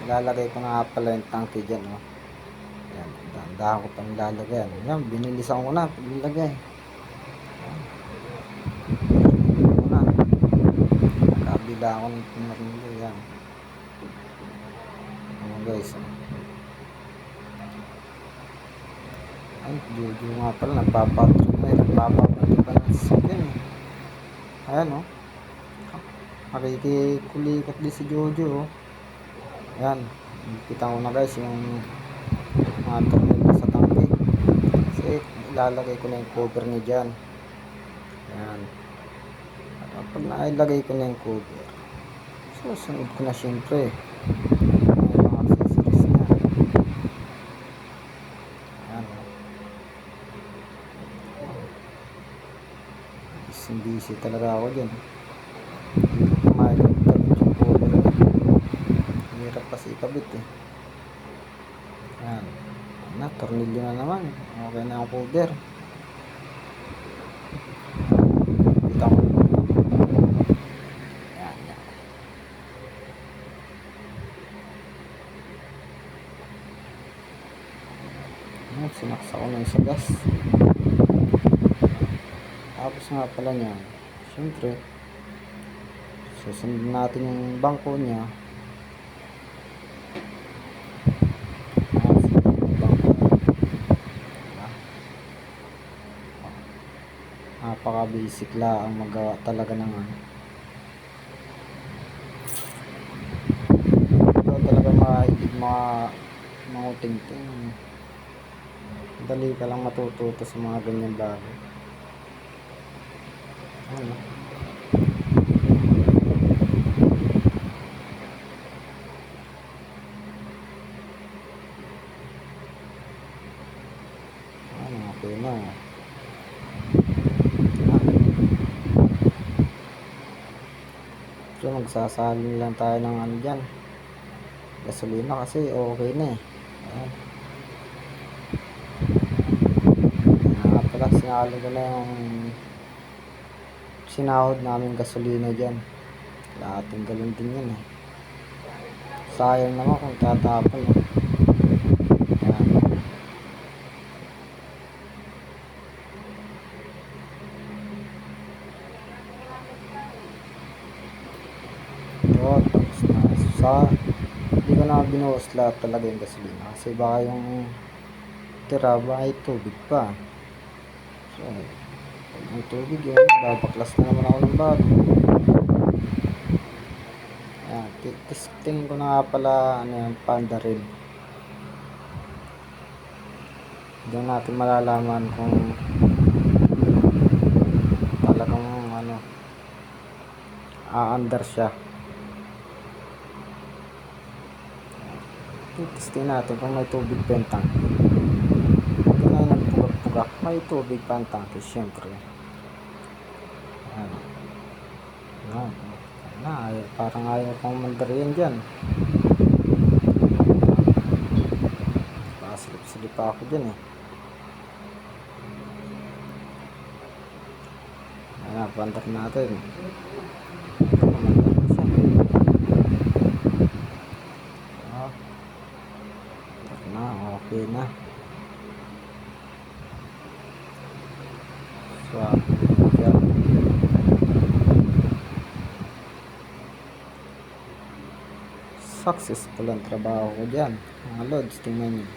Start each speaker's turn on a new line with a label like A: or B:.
A: Lalagay ko na nga pala yung tangke dyan, oh. Yan, dahan ko pang lalagyan. Yan, binilisan ko na paglagay. Yan, kabila ako ng pinarindo. Yan. Ayan guys, oh. Ay, Jojo nga pala, nagpapatri pa ng sasakyan, eh. Ayan, oh. Makikikulikot din si Jojo, oh. Ayan, kita ko na guys yung mga tornilyo sa tangke. Kasi ilalagay ko na yung cover niya dyan. Ayan. At pag nailagay ko na yung cover, susunod ko na syempre yung mga accessories niya. Ayan, oh. Busy talaga ako dyan. Hindi ko kumain yung cover niya. Hirap kasi ikabit, eh. Ayan. Na, tornilyo na naman. Okay na ang cover. Kita ko. Ayan, yan. Ayan, sinaksa ko na yung sa gas. Tapos nga pala niya, syempre susunod natin yung bangko niya. Napaka basic lang ang magawa talaga ng ano. Ito talaga mahilig mga uting-ting. Dali ka lang matututo sa mga ganyan bagay. Ano? Ano, okay na. So magsasalin lang tayo ng ano dyan, gasolina, kasi okay na, eh. Ayan. Pala sinalo ko na yung sinahod namin gasolina dyan. Lahating galon din yun, eh. Sayang naman kung tatapon, eh. Ayan. Yun, tapos na hindi ko na binuhos lahat talaga yung gasolina, kasi baka yung tira ba ay tubig pa. So yung tubig yun, babaklas na naman ako ng bago. Ayan, testing ko na nga pala ano yung Panda rin. Doon natin malalaman kung talagang ano, aandar siya. Testing natin kung may tubig pa yung tangke. Ito na yung nagpugak-pugak, may tubig pa ang tangke, syempre. Ayan. Ayan. Ayan. Parang ayaw pang mandariyan dyan. Pasilip-silip pa ako dyan, eh. Ayan, pandar natin. Okay na. So, yan. Successful ang trabaho ko dyan, mga lods. Tingnan nyo.